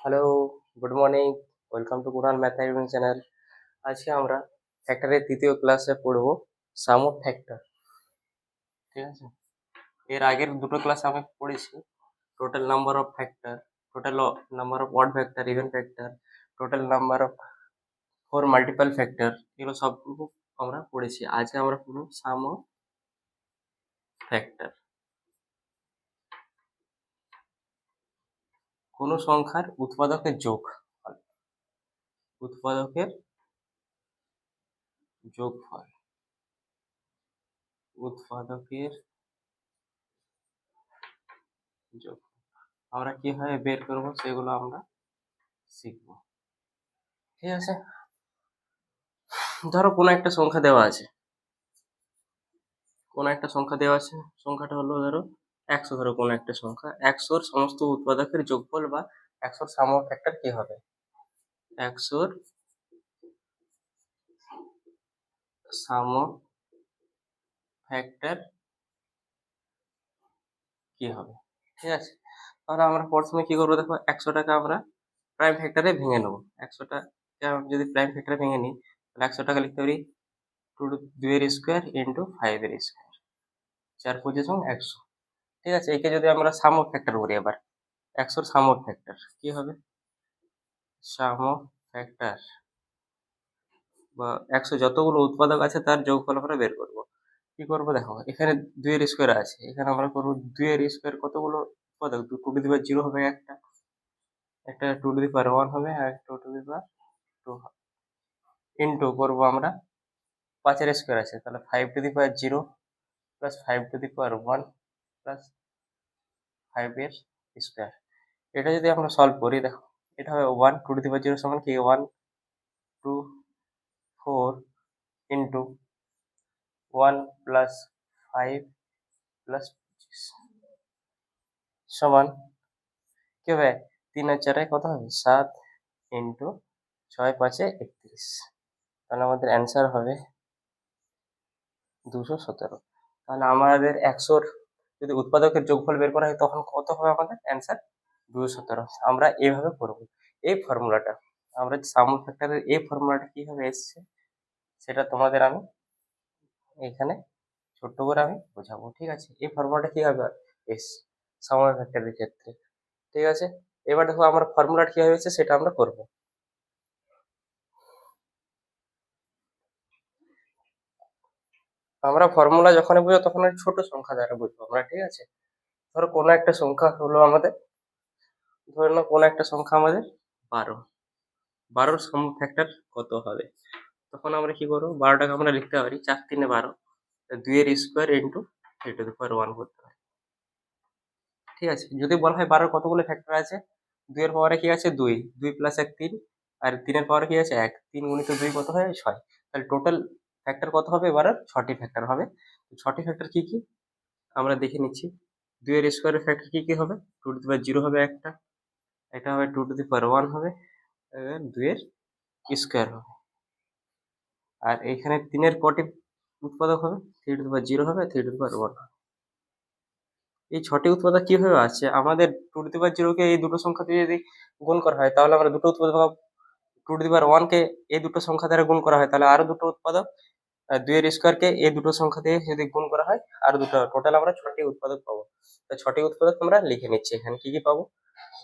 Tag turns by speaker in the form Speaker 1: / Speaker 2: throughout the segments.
Speaker 1: Hello, good morning. Welcome to Quran math education channel. আজকে আমরা ফ্যাক্টরের তৃতীয় ক্লাসে পড়বো সাম অফ ফ্যাক্টর। ঠিক আছে, এর আগের দুটো ক্লাসে আমি পড়েছি total number of factor, total number of odd factor, even factor, total number of four multiple factor. এগুলো সবগুলো আমরা পড়েছি। আজকে আমরা পড়বো সাম অফ ফ্যাক্টর। কোনো সংখ্যার উৎপাদকের যোগ, উৎপাদকের যোগফল, উৎপাদকের যোগ আমরা কিভাবে বের করবো সেগুলো আমরা শিখবো। ঠিক আছে, ধরো কোনো একটা সংখ্যা দেওয়া আছে, সংখ্যাটা হলো ধরো 100। ধরো কোনো একটা সংখ্যা 100-র সমস্ত উৎপাদকের যোগফল বা 100-র সাম অফ ফ্যাক্টর কি হবে? 100-র সাম অফ ফ্যাক্টর কি হবে? ঠিক আছে, তাহলে আমরা প্রথমে কি করবো? দেখো, 100টাকে আমরা প্রাইম ফ্যাক্টরে ভেঙে নেবো। 100টাকে আমরা যদি প্রাইম ফ্যাক্টরে ভেঙে নিই, তাহলে 100টাকে লিখতে পারি 2 এর স্কোয়ার ইন্টু 5 এর স্কোয়ার, 4×5=100। ঠিক আছে, একে যদি আমরা সাম অফ ফ্যাক্টর করি, এবার 100-র সাম অফ ফ্যাক্টর কি হবে? সাম অফ ফ্যাক্টর বা 100 যতগুলো উৎপাদক আছে তার যোগফল আমরা বের করবো। কি করবো? দেখো, এখানে 2 এর স্কোয়ার আছে, এখানে আমরা করবো 2 এর স্কোয়ার কতগুলো উৎপাদক? 2 টু দি পাওয়ার 0 হবে, একটা 2 টু দি পাওয়ার 1 হবে, আর একটা 2 টু দি পাওয়ার 2 হবে। ইন্টু করবো আমরা 5 এর স্কোয়ার আছে, তাহলে 5 to the power 0 plus 5 to the power 1 plus 5 এর স্কোয়ার। এটা যদি আমরা সলভ করি, দেখো এটা হবে 1 টু দি পাওয়ার 0 সমান কি? 1 2 4 ইন্টু 1 প্লাস 5 প্লাস 25 সমান কি হবে? 3 আর 4 কত হবে? 7 ইন্টু 6 5 31। তাহলে আমাদের অ্যান্সার হবে 217। তাহলে আমাদের 100-র যদি উৎপাদকের যোগফল বের করা হয় তখন কত হবে আমাদের অ্যান্সার? 217। আমরা এইভাবে করবো এই ফর্মুলাটা। আমরা সাম অফ ফ্যাক্টরের এই ফর্মুলাটা কিভাবে এসছে সেটা তোমাদের আমি এখানে ছোট্ট করে আমি বোঝাবো। ঠিক আছে, এই ফর্মুলাটা কিভাবে এসছে সাম অফ ফ্যাক্টরের ক্ষেত্রে। ঠিক আছে, এবার দেখো আমরা ফর্মুলাটা কিভাবে এসছে সেটা আমরা করবো। আমরা ফর্মুলা যখনই বুঝবো তখন ওই ছোট সংখ্যা দ্বারা বুঝবো আমরা। ঠিক আছে, ধরো কোনো একটা সংখ্যা হলো আমাদের, ধরে নাও কোনো একটা সংখ্যা আমাদের 12। 12-র সাম ফ্যাক্টর কত হবে? তখন আমরা কি করবো? 12টাকে আমরা লিখতে পারি 4 3 12, 2 এর square into 3 to the power 1 করতে পারি। ঠিক আছে, যদি বলা হয় 12-র কতগুলো ফ্যাক্টর আছে, 2 এর পাওয়ারে কি আছে? 2, 2 প্লাস 1 3, আর 3 এর পাওয়ারে কি আছে? 1, 3 গুণিত 2 কত হয়? 6। তাহলে টোটাল ফ্যাক্টর কত হবে? 12-র 6টি ফ্যাক্টর হবে। 6টি ফ্যাক্টর কি কি আমরা দেখে নিচ্ছি। 2 এর স্কোয়ারের ফ্যাক্টর কি কি হবে? 2 টু দি পাওয়ার 0 হবে একটা, এটা হবে 2 টু দি পাওয়ার 1 হবে, 2 এর স্কোয়ার হবে। আর এখানে 3 এর কটি উৎপাদক হবে? 3 টু দি পাওয়ার 0 হবে, 3 টু দি পাওয়ার 1 হবে। এই 6টি উৎপাদক কিভাবে আসছে? আমাদের 2 টু দি পাওয়ার 0 কে এই দুটো সংখ্যা দিয়ে যদি গুণ করা হয় তাহলে আমরা দুটো উৎপাদক পাবো। 2 টু দি পাওয়ার 1 কে এই দুটো সংখ্যা দ্বারা গুণ করা হয় তাহলে আরো দুটো উৎপাদক, আর 2 এর স্কোয়ার কে এই দুটো সংখ্যা দিয়ে যদি গুণ করা হয় আরো দুটো, টোটাল আমরা 6টি উৎপাদক পাবো। তো 6টি উৎপাদক আমরা লিখে নিচ্ছি এখানে কি কি পাবো।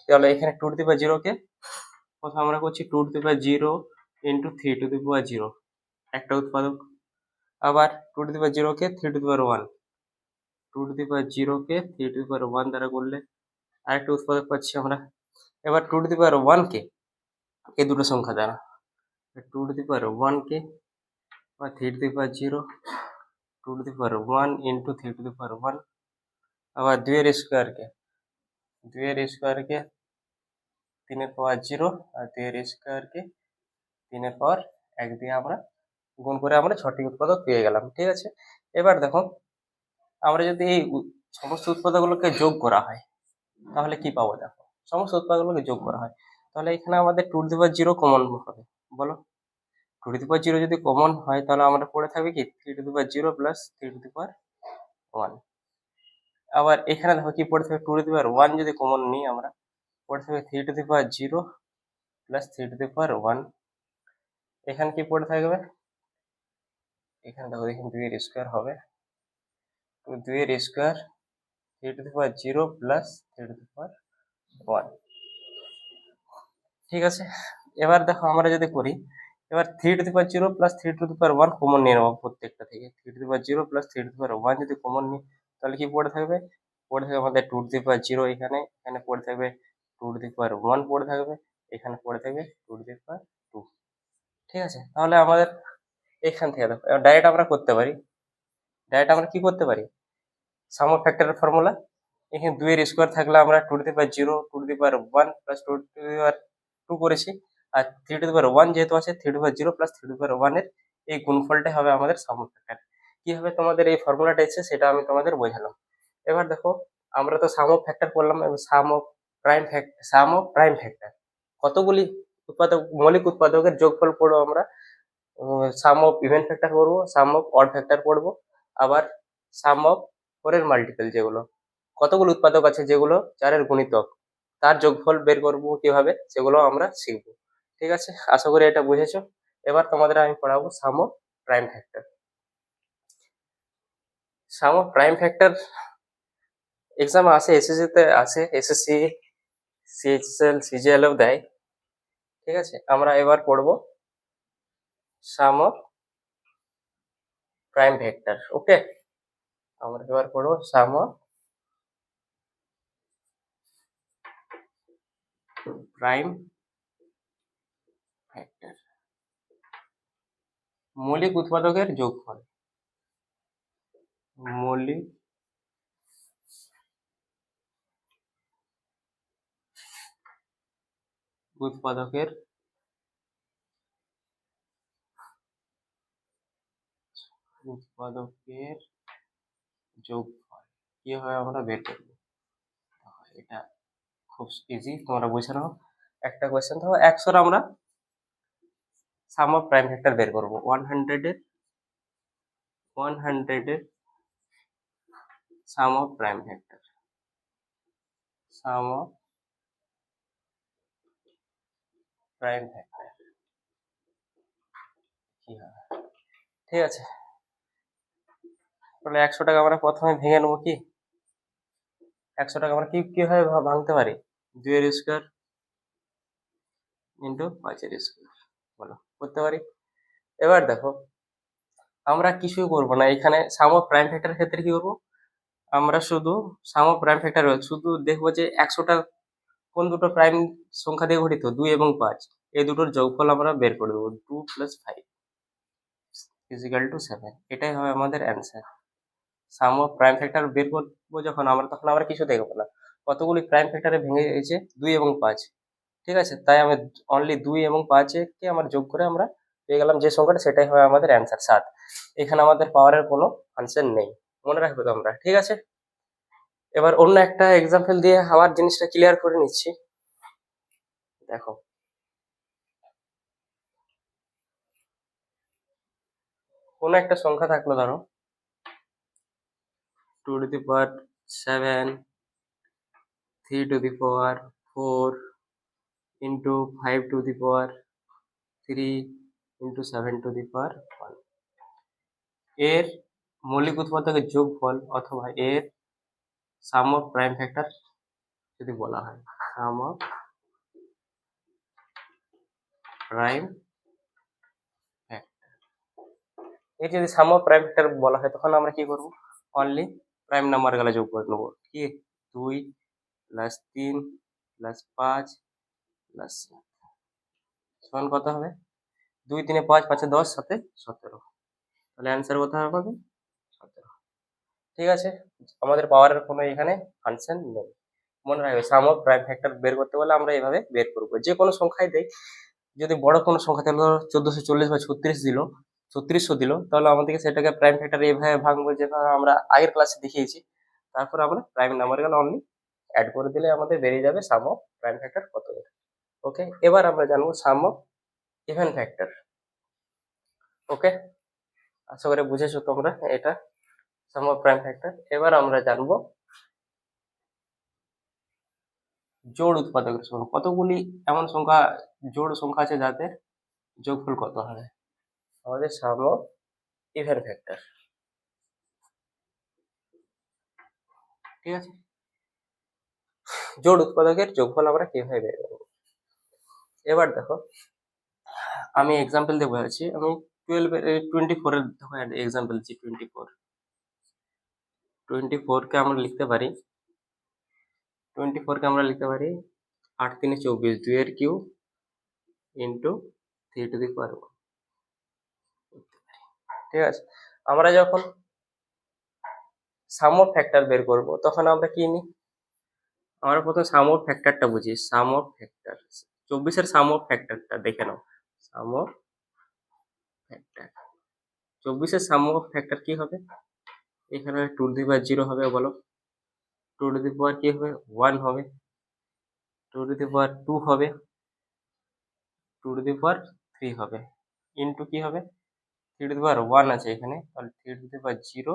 Speaker 1: তাহলে এখানে 2 টু দি পাওয়ার 0 কে প্রথমে আমরা করছি 2 to the power 0 into 3 to the power 0, একটা উৎপাদক। আবার 2 টু দি পাওয়ার 0 কে 3 to the power 1, 2 to the power 0 কে 3 টু দি পাওয়ার 1 দ্বারা করলে আরেকটা উৎপাদক পাচ্ছি আমরা। এবার 2 টু দি পাওয়ার 1 কে এই দুটো সংখ্যা দ্বারা, 2 টু দি পাওয়ার 1 কে বা 3 to the power 0, 2 to the power 1 into 3 to the power 1। আবার 2 এর স্কোয়ার কে, 2 এর স্কোয়ার কে 3 এর পাওয়ার 0, আর 2 এর স্কোয়ার কে 3 এর পাওয়ার 1 দিয়ে আমরা গুণ করে আমরা 6টি উৎপাদক পেয়ে গেলাম। ঠিক আছে, এবার দেখো আমরা যদি এই সমস্ত উৎপাদকগুলোকে যোগ করা হয় তাহলে কি পাবো? দেখো, সমস্ত উৎপাদকগুলোকে যোগ করা হয় তাহলে এখানে আমাদের 2 টু দি পাওয়ার 0 কমন হবে। বলো, 2 টু দি পাওয়ার 0 যদি কমন হয় তাহলে আমরা পড়ে থাকবে কি 3 to the power 0 plus 3 to the power 1। আবার এখানে দেখো কি পড়ে থাকবে, 2 টু দি পাওয়ার 1 যদি কমন নিই আমরা পড়ে থাকবে 3^0 প্লাস 3^1। এখানে কি পড়ে থাকবে, এখানে দেখো এখানে 2 এর স্কোয়ার হবে, তো 2 এর স্কোয়ার 3^0 প্লাস 3^1। ঠিক আছে, এবার দেখো আমরা যদি করি, এবার 3^0 প্লাস 3^1 কমন নিয়ে নেবো প্রত্যেকটা থেকে। 3^0 প্লাস 3^1 যদি কমন নিই তাহলে কি পড়ে থাকবে, পড়ে থাকবে আমাদের 2^0, এখানে এখানে পড়ে থাকবে 2^1 পড়ে থাকবে, এখানে পড়ে থাকবে 2^2। ঠিক আছে, তাহলে আমাদের এখান থেকে দেখো এবার ডাইরেক্ট আমরা করতে পারি, ডাইরেক্ট আমরা কি করতে পারি, সাম অফ ফ্যাক্টরের ফর্মুলা। এখানে 2 এর স্কোয়ার থাকলে আমরা 2^0 2^1 প্লাস 2^2 করেছি, আর 3^1 যেহেতু আছে 3^0 প্লাস 3^1 এর এই গুণফলটাই হবে আমাদের সাম অফ ফ্যাক্টর। কিভাবে তোমাদের এই ফর্মুলাটা এসেছে সেটা আমি তোমাদের বোঝালাম। এবার দেখো আমরা তো সাম অফ ফ্যাক্টর করলাম, এবার সাম অফ প্রাইম ফ্যাক্টর কতগুলি উৎপাদক, মৌলিক উৎপাদকের যোগফল পড়বো আমরা। সাম অফ ইভেন ফ্যাক্টর করবো, সাম অফ অড ফ্যাক্টর করবো, আবার সাম অফ 4 এর মাল্টিপল, যেগুলো কতগুলো উৎপাদক আছে যেগুলো 4 এর গুণিতক, তার যোগফল বের করবো কিভাবে সেগুলো আমরা শিখবো। ঠিক আছে, আশা করি এটা বুঝেছো। এবার তোমাদের আমি পড়াবো sum of prime factor. Sum of prime factor exam আসে, এসএসসি তে আসে, এসএসসি সিএইচএসএল সিজিএলও দেয়। ঠিক আছে, আমরা এবার পড়বো সাম অফ প্রাইম ভেক্টর। ওকে, আমরা এবার পড়বো সাম অফ প্রাইম ভেক্টর, মৌলিক উৎপাদকের যোগফল, মৌলিক উৎপাদকের যোগফল কিভাবে আমরা বের করবো, এটা খুব ইজি, তোমরা বুঝে নাও। একটা কোয়েশ্চেন ধরো 100 আমরা সাম অফ প্রাইম ভেক্টর বের করবো, 100 এর sum of prime factor, sum of prime factor কি হবে। ঠিক আছে, তাহলে 100 টাকা আমরা প্রথমে ভেঙে নেবো। কি 100 টাকা আমরা কিভাবে ভাঙতে পারি, 2 এর স্কোয়ার ইন্টু 5 এর স্কোয়ার, বলো করতে পারি। এবার দেখো আমরা কিছুই করবো না, এখানে সাম অফ প্রাইম ফ্যাক্টরের ক্ষেত্রে কি করবো, আমরা শুধু সাম অফ প্রাইম ফ্যাক্টর শুধু দেখবো যে 100টা কোন দুটো প্রাইম সংখ্যা দিয়ে গঠিত, 2 এবং 5, এই দুটোর যোগফল আমরা বের করে দেবো। 2 + 5 = 7, এটাই হবে আমাদের answer. Some of prime factor বের করবো যখন আমরা, তখন আমরা কিছু দেখবো না, কতগুলি প্রাইম ফ্যাক্টরে ভেঙে গেছে 2 এবং 5। ঠিক আছে, তাই আমি অনলি 2 এবং 5 কে আমরা যোগ করে আমরা পেয়ে গেলাম যে সংখ্যাটা, সেটাই হবে আমাদের অ্যান্সার 7। এখানে আমাদের পাওয়ারের কোনো ফাংশন নেই, মনে রাখবে তোমরা। ঠিক আছে, এবার অন্য একটা এক্সাম্পল দিয়ে আবার জিনিসটা ক্লিয়ার করে নিচ্ছি। দেখো কোনো একটা সংখ্যা থাকলো, ধরো 2^7, 3^4 ইন্টু 5^3 ইন্টু 7^1। এর মৌলিক উৎপাদকের যোগফল অথবা এর সাম অফ প্রাইম ফ্যাক্টর যদি বলা হয়, সাম অফ প্রাইম ফ্যাক্টর, এর যদি সাম অফ প্রাইম ফ্যাক্টর বলা হয় তখন আমরা কি করব, অনলি প্রাইম নাম্বার গুলো যোগ করে নেবো। কি 2 + 3 + 5 + 7 সমান কত হবে, 2 3 5 5 10 7 17, তাহলে অ্যান্সার কত হবে আমাদের 17। ঠিক আছে, আমাদের পাওয়ারের কোনো এখানে ফাংশন নেই। মনে রাখবে সাম অফ প্রাইম ফ্যাক্টর বের করতে বলে আমরা এভাবে বের করবো, যে কোনো সংখ্যাই দেয়, যদি বড় কোনো সংখ্যা তাহলে 1440 বা 36 দিল, 3600 দিল, তাহলে আমাদেরকে সেটাকে প্রাইম ফ্যাক্টর এইভাবে ভাঙবো যেভাবে আমরা আগের ক্লাসে দেখিয়েছি। তারপর আমরা প্রাইম নাম্বারগুলো অনলি অ্যাড করে দিলে আমাদের বেরিয়ে যাবে সাম অফ প্রাইম ফ্যাক্টর কত। ওকে, এবার আমরা জানবো সাম অফ ইভেন ফ্যাক্টর। ওকে, আশা করে বুঝেছো তোমরা এটা সাম অফ প্রাইম ফ্যাক্টর। এবার আমরা জানবো জোড় উৎপাদকের সংখ্যা, কতগুলি এমন সংখ্যা জোড় সংখ্যা আছে যাদের যোগফল কত হবে? আমাদের সাম অফ ইভেন ফ্যাক্টর, ঠিক আছে। জোড় উৎপাদকের যোগফল আমরা কিভাবে বের করবো? এবার দেখো, আমি এক্সাম্পল দিয়ে বোঝাচ্ছি। আমি 24 এর দেখো এক্সাম্পল দিচ্ছি। 24 কে আমরা লিখতে পারি 8 3 24, 2 এর cube into 3 to the power 1, ঠিক আছে। আমরা যখন সাম অফ ফ্যাক্টর বের করব তখন আমরা কি নিই? আমরা প্রথমে সাম অফ ফ্যাক্টরটা বুঝি। সাম অফ ফ্যাক্টর 24 এর সাম অফ ফ্যাক্টরটা দেখে নাও। সাম অফ ফ্যাক্টর 24 এর সাম অফ ফ্যাক্টর কি হবে? এখানে 2 টু দি পাওয়ার 0 হবে, বলো। 2 টু দি পাওয়ার কি হবে? 1 হবে। 2 টু দি পাওয়ার 2 হবে। 2 টু দি পাওয়ার 3 হবে। ইন্টু কি হবে? 3 টু দি পাওয়ার 1 আছে এখানে, তাহলে 3 to the power 0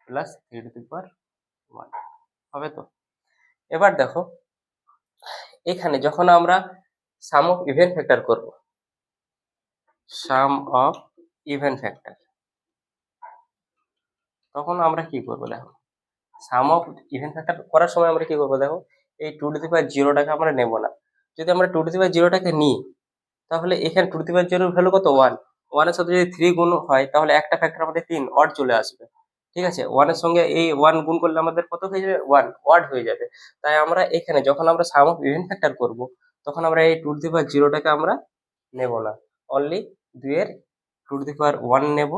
Speaker 1: plus 3 to the power 1 হবে তো। এবার দেখো, এখানে যখন আমরা সাম অফ ইভেন ফ্যাক্টর করব, সাম অফ ইভেন ফ্যাক্টর, তখন আমরা কি করব? দেখো, সাম অফ ইভেন ফ্যাক্টর করার সময় আমরা কি করব? দেখো, এই 2 টু দি পাওয়ার 0টাকে আমরা নেব না। যদি আমরা 2 টু দি পাওয়ার 0টাকে নিই, তাহলে এখানে 2 টু দি পাওয়ার 0 ভ্যালু কত? 1। 1 এর সাথে যদি 3 গুণ হয় তাহলে একটা ফ্যাক্টর আমাদের 3 অড চলে আসবে, ঠিক আছে। 1 এর সঙ্গে এই 1 গুণ করলে আমাদের কত হয়ে যাবে? 1 অড হয়ে যাবে। তাই আমরা এখানে যখন আমরা সাম অফ ইভেন ফ্যাক্টর করব, তখন আমরা এই 2 টু দি পাওয়ার 0টাকে আমরা নেব না, অনলি 2 এর 2 টু দি পাওয়ার 1 নেব,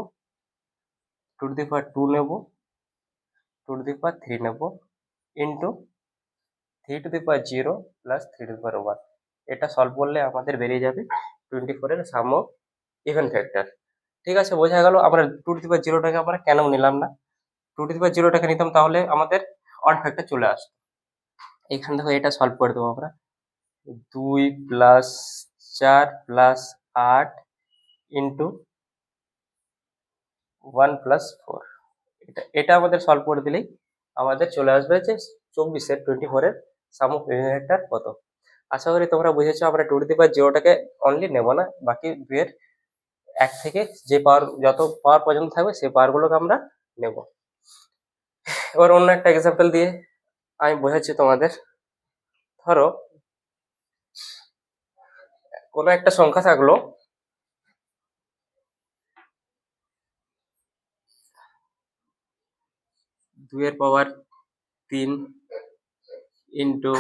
Speaker 1: 2 টু দি পাওয়ার 2 নেব, 2 টু দি পাওয়ার 3 নেব, into 3 to the power 0 plus 3 to the power 1। এটা সলভ করলে আমাদের বেরিয়ে যাবে 24 এর সাম অফ ইভেন ফ্যাক্টর, ঠিক আছে। বোঝা গেল আমরা 2 টু দি পাওয়ার 0টাকে আমরা কেন নিলাম না? 2 টু দি পাওয়ার 0টাকে নিতাম তাহলে আমাদের অড ফ্যাক্টর চলে আসতো। এখান থেকে এটা সলভ করে দেবো আমরা। 2 প্লাস 4 প্লাস 8 ইন্টু 1 প্লাস 4, এটা আমাদের সলভ করে দিলেই আমাদের চলে আসবে যে 24 এর সাম অফ ইভেন ফ্যাক্টর কত। আশা করি তোমরা বুঝেছো। আমরা 2 টু দি পাওয়ার 0টাকে অনলি নেব না, বাকি 2 এর 1 থেকে যে পাওয়ার, যত পাওয়ার পর্যন্ত থাকবে সেই পাওয়ারগুলোকে আমরা নেব। এবার অন্য একটা এক্সাম্পল দিয়ে আমি বোঝাচ্ছি তোমাদের। ধরো, কোনো একটা সংখ্যা থাকলো, 2 এর পাওয়ার 3 ইন্টু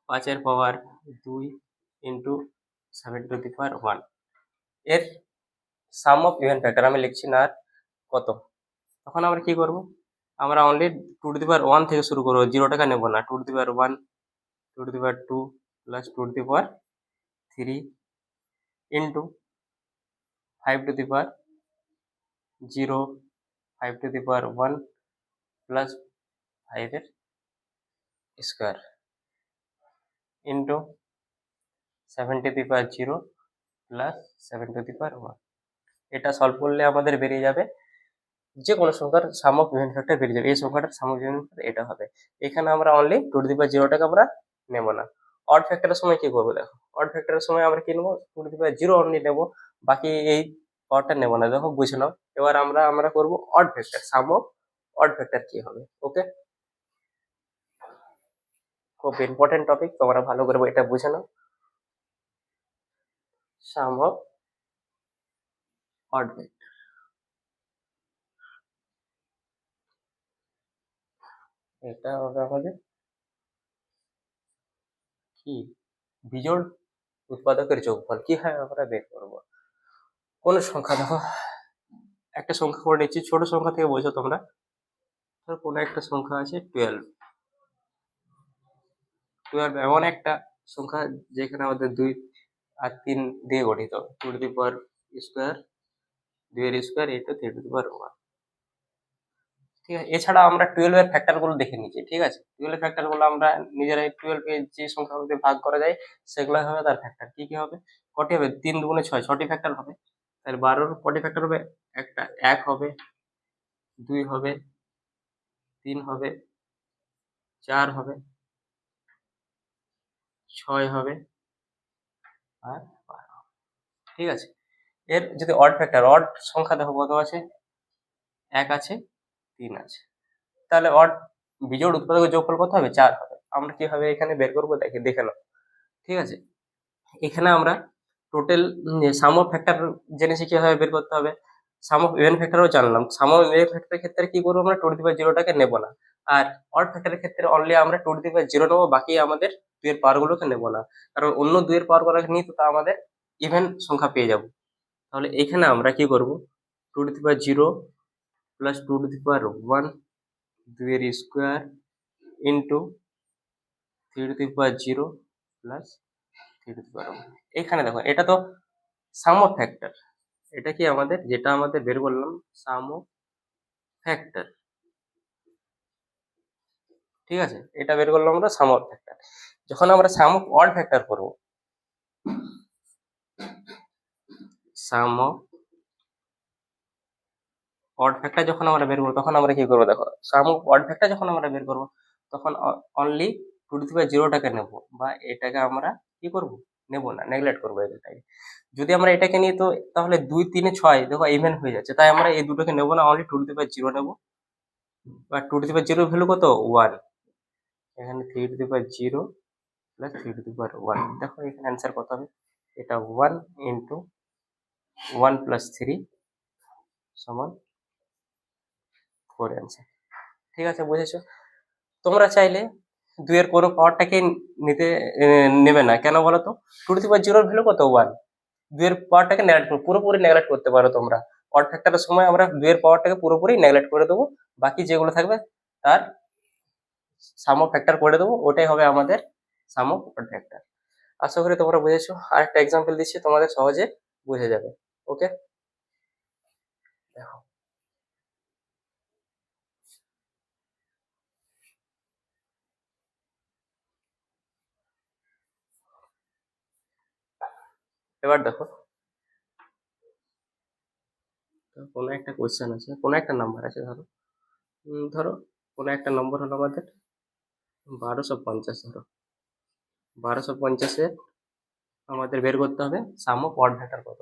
Speaker 1: 5 এর পাওয়ার 2 ইন্টু 7 টু দি পাওয়ার 1 এর সাম অফ ইভেন ফ্যাক্টর আমি লিখছি না আর কত। তখন আমরা কি করব? আমরা অনলি 2 টু দি পাওয়ার 1 থেকে শুরু করবো, 0টাকে নেব না। 2 to the power 1, 2 to the power 2 plus 2 to the power 3 into 5 to the power 0, 5 to the power 1 plus 5 এর square into 7 to the power 0 plus 7 to the power 1। এটা solve করলে আমাদের বেরিয়ে যাবে যে কোনো সংখ্যার সাম অফ ইভেন ফ্যাক্টর বেরিয়ে যাবে। এই সংখ্যাটার সাম অফ ইভেন ফ্যাক্টর এটা হবে। এখানে আমরা অনলি 2 টু দি পাওয়ার 0টাকে আমরা নেব না। অড ফ্যাক্টরের সময় কি করবো? দেখো, অড ফ্যাক্টরের সময় আমরা কি নেবো? 2 টু দি পাওয়ার 0 অনলি নেব, বাকি এই পাওয়ারটা নেব না। দেখো, বুঝে নাও। এবার আমরা করবো odd factor. Sum of odd factor কি হবে? ওকে, খুব ইম্পর্টেন্ট টপিক, তোমরা ভালো করে এটা বুঝে নাও। সাম অফ অড ফ্যাক্টর, এটা হবে আমাদের কি? বিজোড় উৎপাদকের যোগফল কিভাবে আমরা বের করবো? কোন সংখ্যা, দেখো একটা সংখ্যা করে নিচ্ছি, ছোট সংখ্যা থেকে বোঝো তোমরা। ধর কোনো একটা সংখ্যা আছে 12। 12 এমন একটা সংখ্যা যেখানে আমাদের 2 আর 3 দিয়ে গঠিত। 2 টু দি পাওয়ার স্কোয়ার, 2 এর স্কোয়ার, এই তো 3 টু দি পাওয়ার 1, ঠিক আছে। এছাড়া আমরা 12 এর ফ্যাক্টর গুলো দেখে নিচ্ছি, ঠিক আছে। 12 এর ফ্যাক্টর গুলো আমরা নিজেরাই 12 কে যে সংখ্যাগুলো দিয়ে ভাগ করা যায় সেগুলো হবে তার ফ্যাক্টর। কি কি হবে? কটি হবে? 3 দুগুণে 6, 6টি ফ্যাক্টর হবে। তাহলে 12 কটি ফ্যাক্টর হবে? একটা 1 হবে, 2 হবে, 3 হবে, 4 হবে, 6 হবে আর 12। ঠিক আছে, এর যদি অড ফ্যাক্টর, অড সংখ্যা দেখো কত আছে, 1 আছে, 3 আছে, তাহলে অড বিজোড় উৎপাদকের যোগফল কত হবে, 4 হবে। আমরা কিভাবে এখানে বের করবো দেখে নাও। ঠিক আছে, এখানে আমরা টোটাল সাম অফ ফ্যাক্টর জেনেছি কিভাবে বের করতে হবে, সাম অফ ইভেন ফ্যাক্টরও জানলাম। সাম অফ ইভেন ফ্যাক্টরের ক্ষেত্রে কি করবো, আমরা টু টু দি পাওয়ার জিরোটাকে নেবো না, আর অড ফ্যাক্টরের ক্ষেত্রে অনলি আমরা two to the power zero নেবো, বাকি আমাদের দুইয়ের পাওয়ার গুলোকে নেবো না, কারণ অন্য দুইয়ের পাওয়ার গুলোকে নিয়ে তো তা আমাদের ইভেন সংখ্যা পেয়ে যাব। তাহলে এখানে আমরা কি করব, two to the power zero plus two to the power one, দুইয়ের square into three to the power zero plus three to the power one. এখানে দেখো এটা তো সাম অফ ফ্যাক্টর, এটা কি আমাদের যেটা আমাদের বের করলাম সাম অফ ফ্যাক্টর। ঠিক আছে, এটা বের করলাম আমরা সাম অফ ফ্যাক্টর। যখন আমরা সাম অফ অড ফ্যাক্টর করব, সাম অফ অড ফ্যাক্টর যখন আমরা বের করবো তখন আমরা কি করবো, দেখো সাম অফ অড ফ্যাক্টর যখন আমরা বের করবো তখন only two to the power জিরোটাকে নেবো, বা এটাকে আমরা কি করব, নেবো না, নেগলেক্ট করবো এটাকে। যদি আমরা এটাকে নিই তো তাহলে 2 3 6 দেখো ইভেন হয়ে যাচ্ছে, তাই আমরা এই দুটোকে নেবো না, only two to the power zero নেবো। বা two to the power zero value কত, 1। এখানে three to the power zero plus three to the power one, দেখো এখানে অ্যান্সার কত হবে, এটা 1 ইন্টু 1 প্লাস 3 সমান 4 অ্যান্সার। ঠিক আছে, বুঝেছো? তোমরা চাইলে দুইয়ের কোনো পাওয়ারটাকে নিতে নেবে না, কেন বলো তো, টু টু দি পাওয়ার জিরোর ভ্যালু কত, 1। দুইয়ের পাওয়ারটাকে নেগলেক্ট পুরোপুরি নেগলেক্ট করতে পারো তোমরা। অড ফ্যাক্টরের সময় আমরা দুইয়ের পাওয়ারটাকে পুরোপুরি নেগলেক্ট করে দেবো, বাকি যেগুলো থাকবে তার সাম অফ ফ্যাক্টর করে দেবো, ওটাই হবে আমাদের সাম অফ অড ফ্যাক্টর। আশা করি তোমরা বুঝেছো। আরেকটা এক্সাম্পল দিচ্ছি, তোমাদের সহজে বুঝে যাবে। ওকে, দেখো এবার দেখো, কোনো একটা কোয়েশ্চেন আছে, কোনো একটা নাম্বার আছে, ধরো ধরো কোনো একটা নম্বর হলো আমাদের 1250। ধরো 1250-এ আমাদের বের করতে হবে সাম অফ অড ফ্যাক্টর কত।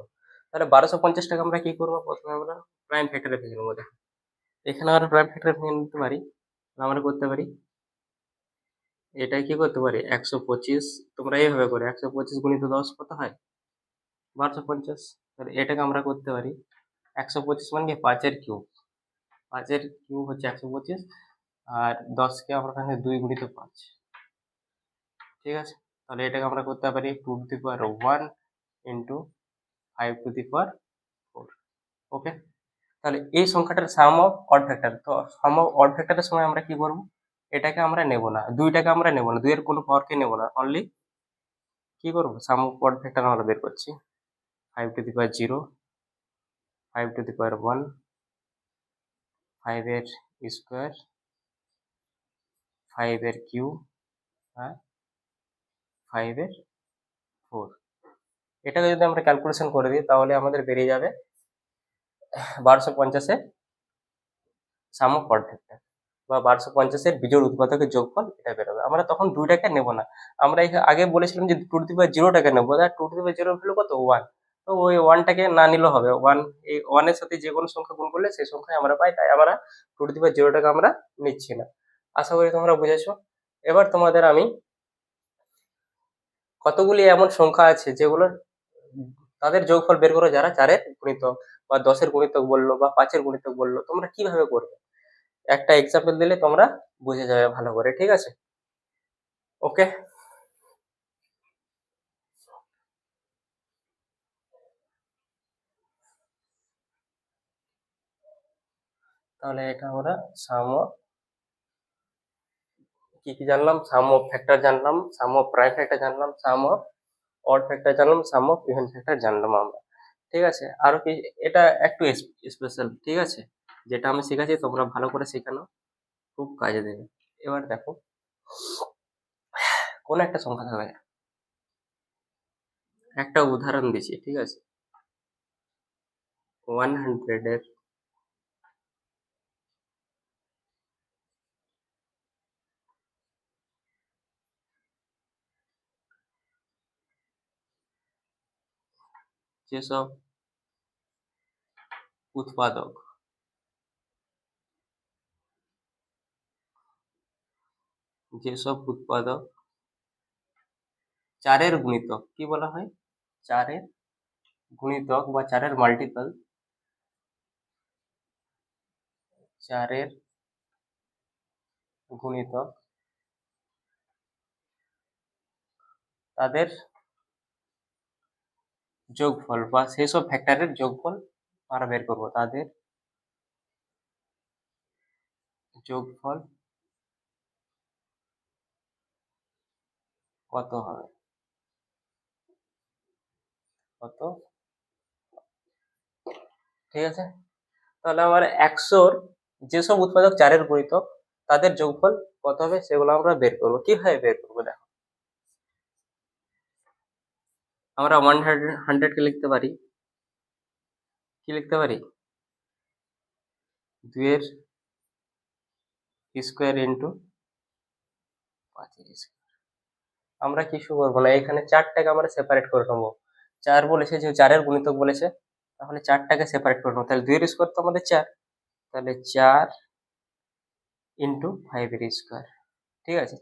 Speaker 1: তাহলে 1250টাকে আমরা কি করবো, প্রথমে আমরা প্রাইম ফ্যাক্টরে ভেঙে নেবো। দেখো এখানে আমরা প্রাইম ফ্যাক্টরে ভেঙে নিতে পারি, আমরা করতে পারি এটাই কি করতে পারি 125। তোমরা এইভাবে করে 125 গুণিত 10 কত হয়, 1250। তাহলে এটাকে আমরা করতে পারি 125 মানে কি 5-এর কিউব, 5-এর কিউব হচ্ছে 125, আর 10কে আমরা এখানে 2 গুণিত 5। ঠিক আছে, তাহলে এটাকে আমরা করতে পারি two to the power one into 5 to the power 4। Okay, তাহলে এই সংখ্যাটার সাম অফ অড ফ্যাক্টর, তো সাম অফ অড ফ্যাক্টরের সময় আমরা কি করব, এটাকে আমরা নেব না, দুইটাকে আমরা নেব না, দুইয়ের কোনো পাওয়ারকে নেব না, অনলি কি করব, সাম অফ অড ফ্যাক্টর আমরা বের করছি। 5 to the power zero, 5 to the power one, 5-এর স্কোয়ার, 5-এর কিউব, আর 5-এর 4। এটাকে যদি আমরা ক্যালকুলেশন করে দিই তাহলে আমাদের বেরিয়ে যাবে 1250-এ সাম অফ অড ফ্যাক্টর, বা 1250-এর বিজোড় উৎপাদকের যোগফল, এটা বেরোবে। আমরা তখন দুইটাকে নেব না, আমরা আগে বলেছিলাম যে টু টু দি পাওয়ার জিরোটাকে নেবো, two to the power zero value কত, 1। তো ওই ওয়ানটাকে না নিলেও হবে, ওয়ান, এই ওয়ানের সাথে যে কোনো সংখ্যা গুণ করলে সেই সংখ্যাই আমরা পাই, তাই আমরা টু টু দি পাওয়ার জিরোটাকে আমরা নিচ্ছি না। আশা করি তোমরা বুঝেছো। এবার তোমাদের আমি কতগুলি এমন সংখ্যা আছে যেগুলো তাদের যোগফল বের করো, যারা 4-এর গুণিতক বা 10-এর গুণিতক বললো বা 5-এর গুণিতক বললো, তোমরা কিভাবে করবে একটা এক্সাম্পল দিলে তোমরা বুঝে যাবে ভালো করে। ঠিক আছে, ওকে, তাহলে এটা আমরা সাম অফ কি কি জানলাম, সাম অফ ফ্যাক্টর জানলাম, সাম অফ প্রাইম ফ্যাক্টর জানলাম, সাম অফ অড ফ্যাক্টর জানলাম, সাম অফ ইভেন ফ্যাক্টর জানলাম আমরা। ঠিক আছে, আরো কি, এটা একটু স্পেশাল। ঠিক আছে, যেটা আমি শিখাচ্ছি তোমরা ভালো করে শেখানো, খুব কাজে দেবে। এবার দেখো, কোন একটা সংখ্যা থাকবে, একটা উদাহরণ দিচ্ছি। ঠিক আছে, 100-এর যেসব উৎপাদক চারের গুণিতক কি বলা হয়, চারের গুণিতক বা চারের মাল্টিপল, চারের গুণিতক তাদের যোগফল বা সেসব ফ্যাক্টরের যোগফল আমরা বের করব, তাদের যোগফল কত হবে, কত, ঠিক আছে। তাহলে আমার 100-র যেসব উৎপাদক চারের গুণিতক তাদের যোগফল কত হবে সেগুলো আমরা বের করব। কিভাবে বের করবো দেখো, আমরা 100 কে লিখতে পারি, কি লিখতে পারি, 2 এর স্কোয়ার ইন্টু 5 এর স্কোয়ার। আমরা কিছু করবো না, এখানে 4টাকে আমরা সেপারেট করে নেবো। 4 বলেছে, যে 4-এর গুণিতক বলেছে, তাহলে 4টাকে সেপারেট করে নেবো। তাহলে 2 এর স্কোয়ার তো আমাদের 4, তাহলে 4 ইন্টু 5 এর স্কোয়ার। ঠিক আছে,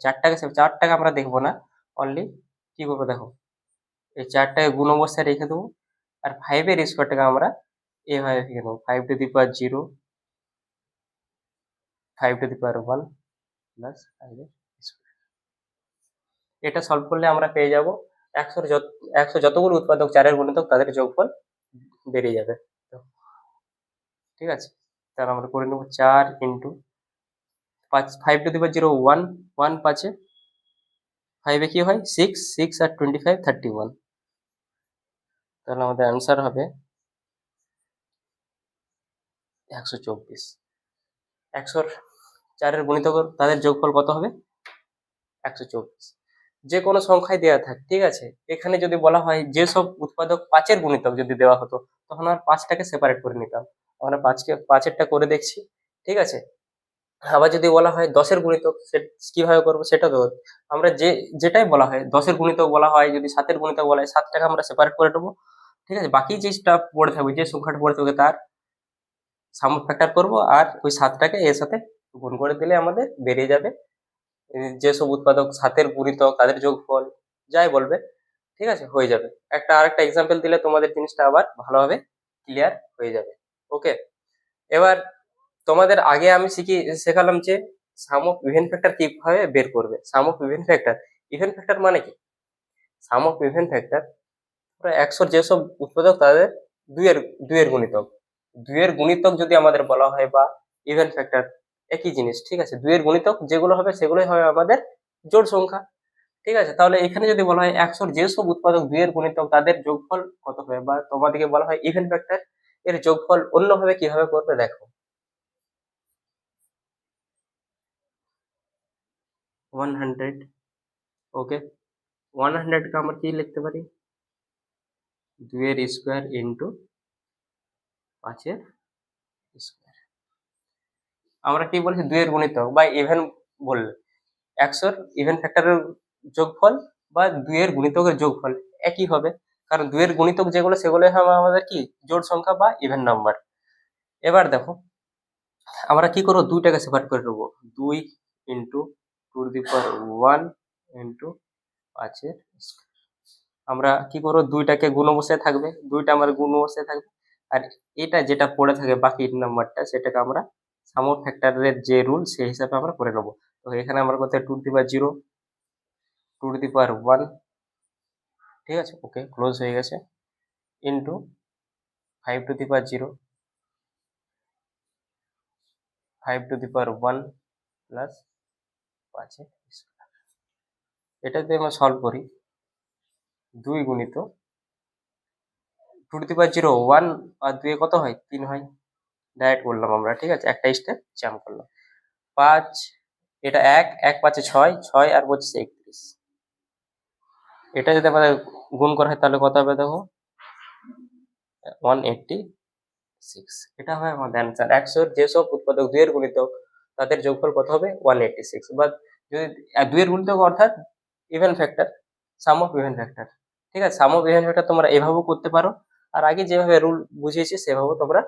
Speaker 1: 4টাকে আমরা দেখবো না, অনলি কি করবো দেখো, এই 4টাকে গুণ অবস্থায় রেখে দেবো, আর 5 এর স্কোয়ারটাকে আমরা এভাবে লিখে দেবো, 5 to the power 0, 5 to the power 1 plus 5 এর স্কোয়ার। এটা সলভ করলে আমরা পেয়ে যাব 100 যতগুলো উৎপাদক চারের গুণিতক তাদের যোগফল বেরিয়ে যাবে। ঠিক আছে, তাহলে আমরা করে নেবো 4 ইন্টু 5, 5 টু দি পাওয়ার 0 1, 1 5-এ 5-এ কি হয় 6, 6 আর 25 31। তাহলে আমাদের অ্যান্সার হবে 124। 100-র চারের গুণিতক তাদের যোগফল কত হবে, 124। যে কোনো সংখ্যায় দেওয়া থাকে, ঠিক আছে। এখানে যদি বলা হয় যে সব উৎপাদক 5-এর গুণিতক যদি দেওয়া হতো, তখন আর 5টাকে সেপারেট করে নিতাম, আমরা 5-এরটা করে দেখছি, ঠিক আছে। আবার যদি বলা হয় 10-এর গুণিতক, কিভাবে করবো সেটা তো আমরা যেটাই বলা হয়, 10-এর গুণিতক বলা হয়, যদি 7-এর গুণিতক বলা হয়, 7টাকে আমরা সেপারেট করে নেবো, ঠিক আছে। বাকি যেটা পড়ে থাকবে, যে সংখ্যাটা পড়ে থাকবে তার সাম ফ্যাক্টর করবো, আর ওই 7টাকে এর সাথে গুণ করে দিলে আমাদের বেরিয়ে যাবে যেসব উৎপাদক 7-এর গুণিতক তাদের যোগফল, যাই বলবে, ঠিক আছে, হয়ে যাবে। আরেকটা এক্সাম্পল দিলে তোমাদের জিনিসটা আবার ভালোভাবে ক্লিয়ার হয়ে যাবে। ওকে, এবার তোমাদের আগে আমি শেখালাম যে সাম অফ ইভেন ফ্যাক্টর কিভাবে বের করবে। Sum of even factor, even factor মানে কি, সাম অফ ইভেন ফ্যাক্টর 100-র যেসব উৎপাদক তাদের দুইয়ের গুণিতক, দুইয়ের গুণিতক যদি আমাদের বলা হয়, বা ইভেন ফ্যাক্টর একই জিনিস, ঠিক আছে। দুইয়ের গুণিতক যেগুলো হবে সেগুলোই হবে আমাদের জোড় সংখ্যা, ঠিক আছে। তাহলে এখানে যদি বলা হয় 100-র যেসব উৎপাদক দুইয়ের গুণিতক তাদের যোগফল কত হবে, বা তোমাদেরকে বলা হয় ইভেন ফ্যাক্টর, এর যোগফল অন্যভাবে কিভাবে করবে দেখো। 100, ওকে, 100কে আমরা কি লিখতে পারি, 2-এর স্কোয়ার ইন্টু 5-এর স্কোয়ার। আমরা কি বলছি, 2-এর গুণিতক বা ইভেন বললে 100-র ইভেন ফ্যাক্টরের যোগফল বা 2-এর গুণিতকের যোগফল একই হবে, কারণ 2-এর গুণিতক যেগুলো সেগুলো হবে আমাদের কি জোড় সংখ্যা বা ইভেন নাম্বার। এবার দেখো আমরা কি করবো, 2টাকে সেপারেট করে নেবো, 2 into 2 to the power 1 into 5-এর স্কোয়ার। আমরা কি করবো, 2টাকে গুণ অবস্থায় থাকবে, 2টা আমার গুণ অবস্থায় থাকবে, আর এটা যেটা পড়ে থাকে বাকি নাম্বারটা, সেটাকে আমরা সাম অফ ফ্যাক্টরের যে রুল সেই হিসাবে আমরা করে নেবো। তো এখানে আমরা করতে 2 to the power 0, 2 to the power 1, ঠিক আছে, ওকে, ক্লোজ হয়ে গেছে, into 5 to the power 0, 5 to the power 1 plus 5-এর স্কোয়ার। এটা যদি আমরা সলভ করি, 2 গুণিত 2 টু দি পাওয়ার 0 1 আর 2 কত হয়, 3 হয়, ডাইরেক্ট করলাম আমরা, ঠিক আছে, একটা স্টেপ জাম্প করলাম। 5, এটা 1, 1 5-এ 6, 6 আর 25 31। এটা যদি আমাদের গুণ করা হয় তাহলে কত হবে দেখো, 186। এটা হয় আমাদের অ্যান্সার। 100-র যেসব উৎপাদক 2-এর গুণিতক তাদের যোগফল কত হবে, 186। বা যদি 2-এর গুণিতক অর্থাৎ even factor, sum of even factor, ঠিক আছে। সাম অফ ইভেন ফ্যাক্টর তোমরা এভাবেও করতে পারো, আর আগে যেভাবে রুল বুঝিয়েছি সেভাবে তোমরা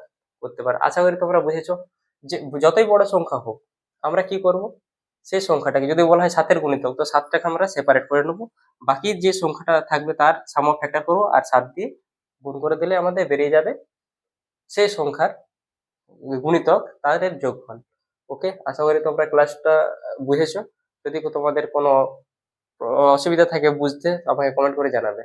Speaker 1: করতে পারো। আশা করি তোমরা বুঝেছো যে যতই বড় সংখ্যা হোক আমরা কি করব, সেই সংখ্যাটাকে যদি বলা হয় 7 এর গুণিতক, তো 7টাকে আমরা সেপারেট করে নেবো, বাকি যে সংখ্যাটা থাকবে তার সাম অফ ফ্যাক্টর করবো আর 7 দিয়ে গুণ করে দিলে আমাদের বেরিয়ে যাবে সেই সংখ্যার গুণিতক তাদের যোগফল। ওকে, আশা করি তোমরা ক্লাসটা বুঝেছো। যদি তোমাদের কোনো অসুবিধা থাকে বুঝতে, আমাকে কমেন্ট করে জানাবে।